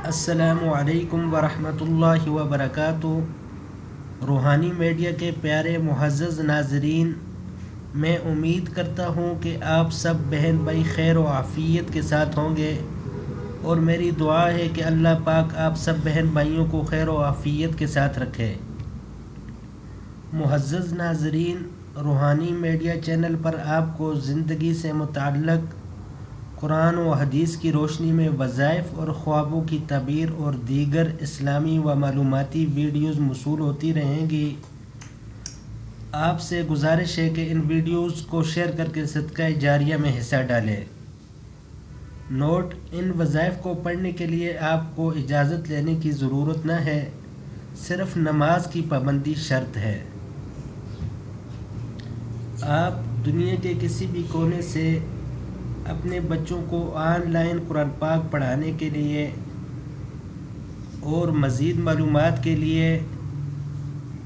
السلام علیکم ورحمۃ اللہ وبرکاتہ۔ روحانی میڈیا کے پیارے معزز ناظرین، میں امید کرتا ہوں کہ آپ سب بہن بھائی خیر و عافیت کے ساتھ ہوں گے، اور میری دعا ہے کہ اللہ پاک آپ سب بہن بھائیوں کو خیر و عافیت کے ساتھ رکھے۔ معزز ناظرین، روحانی میڈیا چینل پر آپ کو زندگی سے متعلق قرآن و حدیث کی روشنی میں وظائف اور خوابوں کی تعبیر اور دیگر اسلامی و معلوماتی ویڈیوز موصول ہوتی رہیں گی۔ آپ سے گزارش ہے کہ ان ویڈیوز کو شیئر کر کے صدقہ جاریہ میں حصہ ڈالیں۔ نوٹ: ان وظائف کو پڑھنے کے لیے آپ کو اجازت لینے کی ضرورت نہ ہے، صرف نماز کی پابندی شرط ہے۔ آپ دنیا کے کسی بھی کونے سے اپنے بچوں کو آن لائن قرآن پاک پڑھانے کے لیے اور مزید معلومات کے لیے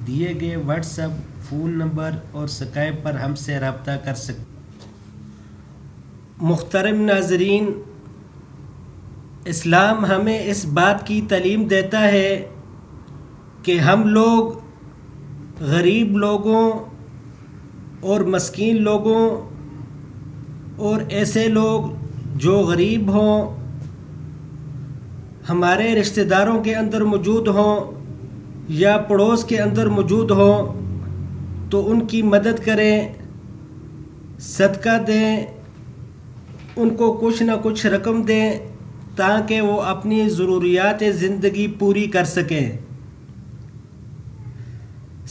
دیے گئے واٹس ایپ فون نمبر اور اسکائپ پر ہم سے رابطہ کر سکتے ہیں۔ محترم ناظرین، اسلام ہمیں اس بات کی تعلیم دیتا ہے کہ ہم لوگ غریب لوگوں اور مسکین لوگوں اور ایسے لوگ جو غریب ہوں، ہمارے رشتہ داروں کے اندر موجود ہوں یا پڑوس کے اندر موجود ہوں، تو ان کی مدد کریں، صدقہ دیں، ان کو کچھ نہ کچھ رقم دیں تاکہ وہ اپنی ضروریات زندگی پوری کر سکیں۔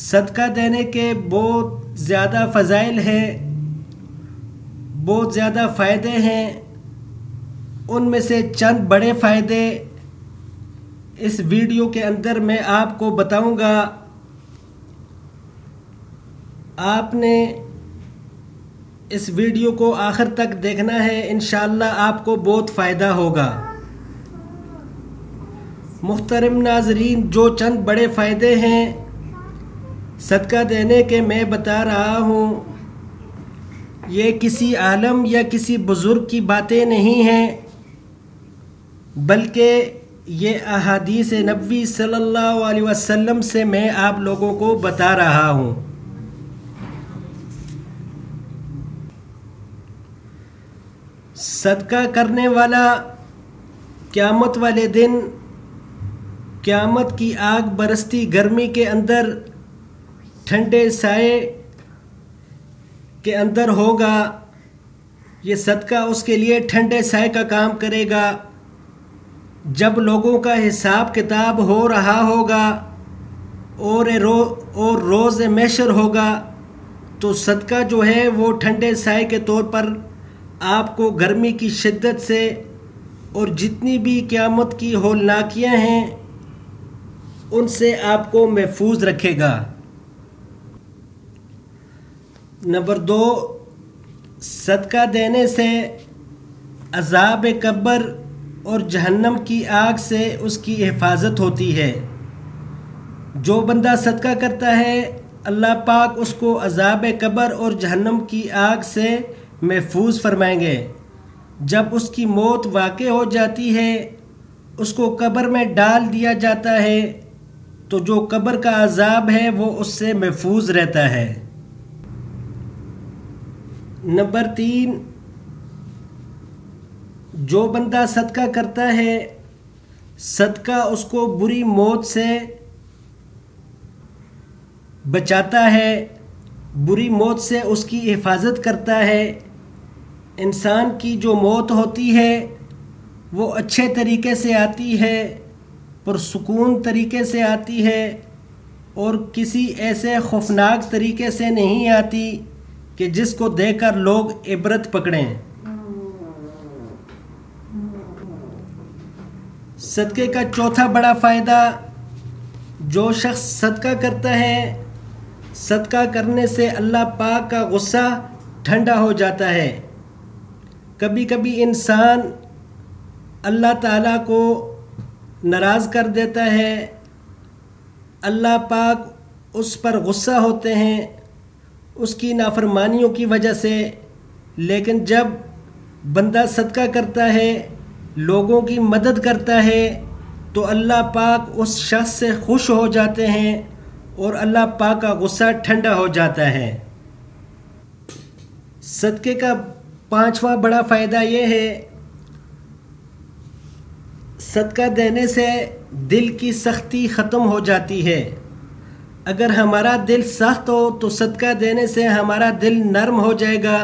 صدقہ دینے کے بہت زیادہ فضائل ہیں، بہت زیادہ فائدے ہیں۔ ان میں سے چند بڑے فائدے اس ویڈیو کے اندر میں آپ کو بتاؤں گا۔ آپ نے اس ویڈیو کو آخر تک دیکھنا ہے، انشاءاللہ آپ کو بہت فائدہ ہوگا۔ محترم ناظرین، جو چند بڑے فائدے ہیں صدقہ دینے کے میں بتا رہا ہوں، یہ کسی عالم یا کسی بزرگ کی باتیں نہیں ہیں، بلکہ یہ احادیث نبوی صلی اللہ علیہ وسلم سے میں آپ لوگوں کو بتا رہا ہوں۔ صدقہ کرنے والا قیامت والے دن قیامت کی آگ برستی گرمی کے اندر ٹھنڈے سائے کے اندر ہوگا۔ یہ صدقہ اس کے لیے ٹھنڈے سائے کا کام کرے گا۔ جب لوگوں کا حساب کتاب ہو رہا ہوگا اور روز محشر ہوگا، تو صدقہ جو ہے وہ ٹھنڈے سائے کے طور پر آپ کو گرمی کی شدت سے اور جتنی بھی قیامت کی ہولناکیاں ہیں ان سے آپ کو محفوظ رکھے گا۔ نمبر 2، صدقہ دینے سے عذاب قبر اور جہنم کی آگ سے اس کی حفاظت ہوتی ہے۔ جو بندہ صدقہ کرتا ہے، اللہ پاک اس کو عذاب قبر اور جہنم کی آگ سے محفوظ فرمائیں گے۔ جب اس کی موت واقع ہو جاتی ہے، اس کو قبر میں ڈال دیا جاتا ہے، تو جو قبر کا عذاب ہے وہ اس سے محفوظ رہتا ہے۔ نمبر 3، جو بندہ صدقہ کرتا ہے، صدقہ اس کو بری موت سے بچاتا ہے، بری موت سے اس کی حفاظت کرتا ہے۔ انسان کی جو موت ہوتی ہے وہ اچھے طریقے سے آتی ہے، پرسکون طریقے سے آتی ہے، اور کسی ایسے خوفناک طریقے سے نہیں آتی کہ جس کو دیکھ کر لوگ عبرت پکڑیں۔ صدقے کا چوتھا بڑا فائدہ، جو شخص صدقہ کرتا ہے، صدقہ کرنے سے اللہ پاک کا غصہ ٹھنڈا ہو جاتا ہے۔ کبھی کبھی انسان اللہ تعالیٰ کو ناراض کر دیتا ہے، اللہ پاک اس پر غصہ ہوتے ہیں اس کی نافرمانیوں کی وجہ سے، لیکن جب بندہ صدقہ کرتا ہے، لوگوں کی مدد کرتا ہے، تو اللہ پاک اس شخص سے خوش ہو جاتے ہیں اور اللہ پاک کا غصہ ٹھنڈا ہو جاتا ہے۔ صدقے کا 5واں بڑا فائدہ یہ ہے، صدقہ دینے سے دل کی سختی ختم ہو جاتی ہے۔ اگر ہمارا دل سخت ہو تو صدقہ دینے سے ہمارا دل نرم ہو جائے گا،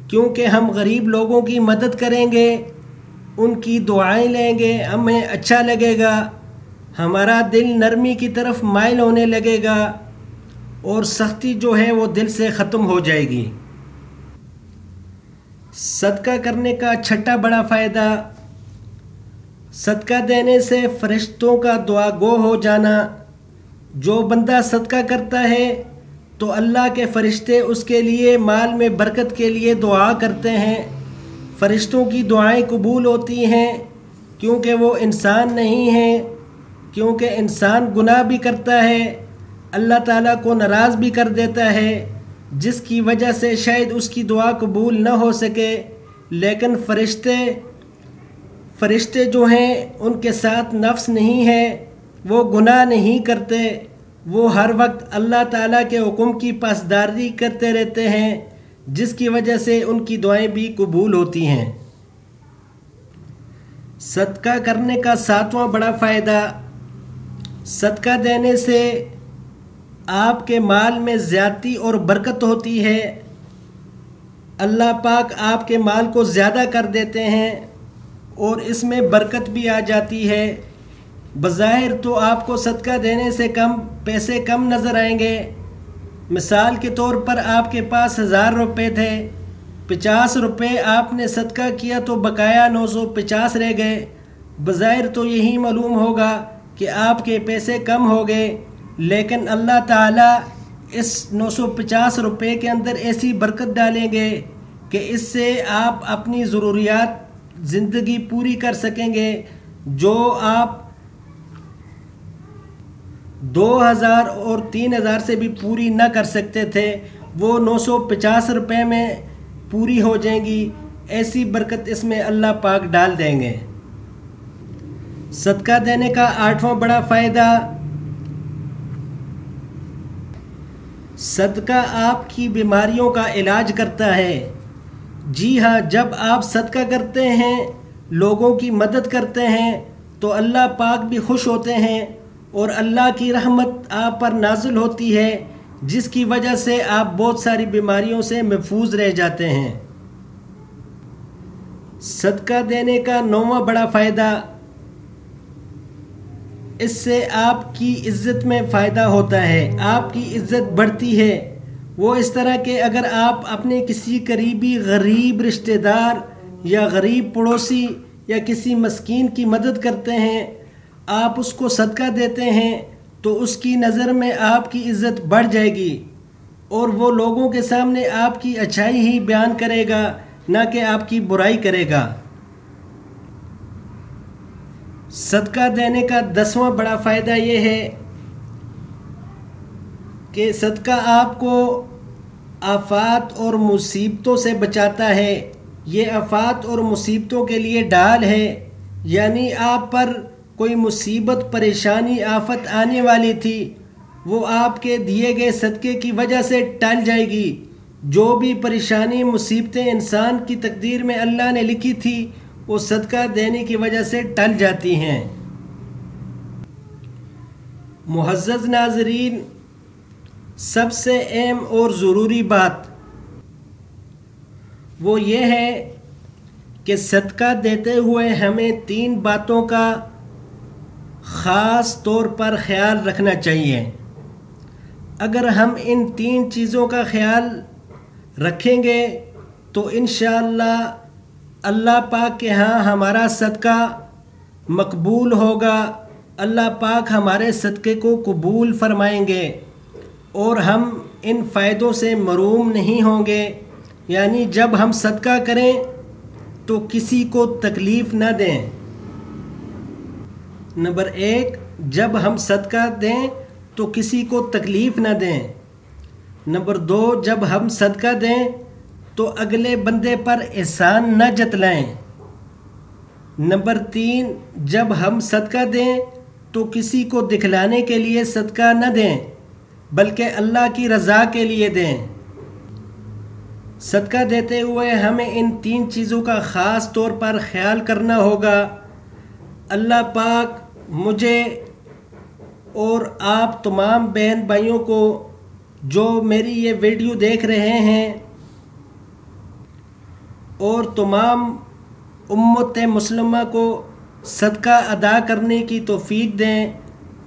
کیونکہ ہم غریب لوگوں کی مدد کریں گے، ان کی دعائیں لیں گے، ہمیں اچھا لگے گا، ہمارا دل نرمی کی طرف مائل ہونے لگے گا اور سختی جو ہے وہ دل سے ختم ہو جائے گی۔ صدقہ کرنے کا 6واں بڑا فائدہ، صدقہ دینے سے فرشتوں کا دعا گو ہو جانا۔ جو بندہ صدقہ کرتا ہے تو اللہ کے فرشتے اس کے لیے مال میں برکت کے لیے دعا کرتے ہیں، فرشتوں کی دعائیں قبول ہوتی ہیں، کیونکہ وہ انسان نہیں ہیں، کیونکہ انسان گناہ بھی کرتا ہے، اللہ تعالیٰ کو ناراض بھی کر دیتا ہے، جس کی وجہ سے شاید اس کی دعا قبول نہ ہو سکے، لیکن فرشتے جو ہیں ان کے ساتھ نفس نہیں ہے، وہ گناہ نہیں کرتے، وہ ہر وقت اللہ تعالیٰ کے حکم کی پاسداری کرتے رہتے ہیں، جس کی وجہ سے ان کی دعائیں بھی قبول ہوتی ہیں۔ صدقہ کرنے کا 7واں بڑا فائدہ، صدقہ دینے سے آپ کے مال میں زیادتی اور برکت ہوتی ہے، اللہ پاک آپ کے مال کو زیادہ کر دیتے ہیں اور اس میں برکت بھی آ جاتی ہے۔ بظاہر تو آپ کو صدقہ دینے سے پیسے کم نظر آئیں گے، مثال کے طور پر آپ کے پاس 1000 روپے تھے، 50 روپے آپ نے صدقہ کیا تو بقایا 950 رہ گئے، بظاہر تو یہی معلوم ہوگا کہ آپ کے پیسے کم ہو گئے، لیکن اللہ تعالیٰ اس 950 روپے کے اندر ایسی برکت ڈالیں گے کہ اس سے آپ اپنی ضروریات زندگی پوری کر سکیں گے، جو آپ 2000 اور 3000 سے بھی پوری نہ کر سکتے تھے، وہ 950 روپے میں پوری ہو جائیں گی، ایسی برکت اس میں اللہ پاک ڈال دیں گے۔ صدقہ دینے کا 8واں بڑا فائدہ، صدقہ آپ کی بیماریوں کا علاج کرتا ہے۔ جی ہاں، جب آپ صدقہ کرتے ہیں، لوگوں کی مدد کرتے ہیں تو اللہ پاک بھی خوش ہوتے ہیں اور اللہ کی رحمت آپ پر نازل ہوتی ہے، جس کی وجہ سے آپ بہت ساری بیماریوں سے محفوظ رہ جاتے ہیں۔ صدقہ دینے کا 9واں بڑا فائدہ، اس سے آپ کی عزت میں فائدہ ہوتا ہے، آپ کی عزت بڑھتی ہے۔ وہ اس طرح کہ اگر آپ اپنے کسی قریبی غریب رشتہ دار یا غریب پڑوسی یا کسی مسکین کی مدد کرتے ہیں، آپ اس کو صدقہ دیتے ہیں تو اس کی نظر میں آپ کی عزت بڑھ جائے گی اور وہ لوگوں کے سامنے آپ کی اچھائی ہی بیان کرے گا، نہ کہ آپ کی برائی کرے گا۔ صدقہ دینے کا 10واں بڑا فائدہ یہ ہے کہ صدقہ آپ کو آفات اور مصیبتوں سے بچاتا ہے۔ یہ آفات اور مصیبتوں کے لیے ڈال ہے، یعنی آپ پر کوئی مصیبت، پریشانی، آفت آنے والی تھی، وہ آپ کے دیے گئے صدقے کی وجہ سے ٹل جائے گی۔ جو بھی پریشانی، مصیبتیں انسان کی تقدیر میں اللہ نے لکھی تھی، وہ صدقہ دینے کی وجہ سے ٹل جاتی ہیں۔ معزز ناظرین، سب سے اہم اور ضروری بات وہ یہ ہے کہ صدقہ دیتے ہوئے ہمیں 3 باتوں کا خاص طور پر خیال رکھنا چاہیے۔ اگر ہم ان 3 چیزوں کا خیال رکھیں گے تو انشاءاللہ اللہ پاک کے ہاں ہمارا صدقہ مقبول ہوگا، اللہ پاک ہمارے صدقے کو قبول فرمائیں گے اور ہم ان فائدوں سے محروم نہیں ہوں گے۔ یعنی جب ہم صدقہ کریں تو کسی کو تکلیف نہ دیں۔ نمبر 1، جب ہم صدقہ دیں تو کسی کو تکلیف نہ دیں۔ نمبر 2، جب ہم صدقہ دیں تو اگلے بندے پر احسان نہ جتلائیں۔ نمبر 3، جب ہم صدقہ دیں تو کسی کو دکھلانے کے لیے صدقہ نہ دیں بلکہ اللہ کی رضا کے لیے دیں۔ صدقہ دیتے ہوئے ہمیں ان 3 چیزوں کا خاص طور پر خیال کرنا ہوگا۔ اللہ پاک مجھے اور آپ تمام بہن بھائیوں کو جو میری یہ ویڈیو دیکھ رہے ہیں اور تمام امت مسلمہ کو صدقہ ادا کرنے کی توفیق دیں،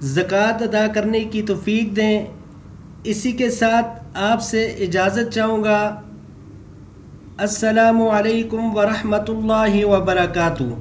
زکوٰۃ ادا کرنے کی توفیق دیں۔ اسی کے ساتھ آپ سے اجازت چاہوں گا۔ السلام علیکم ورحمۃ اللہ وبرکاتہ۔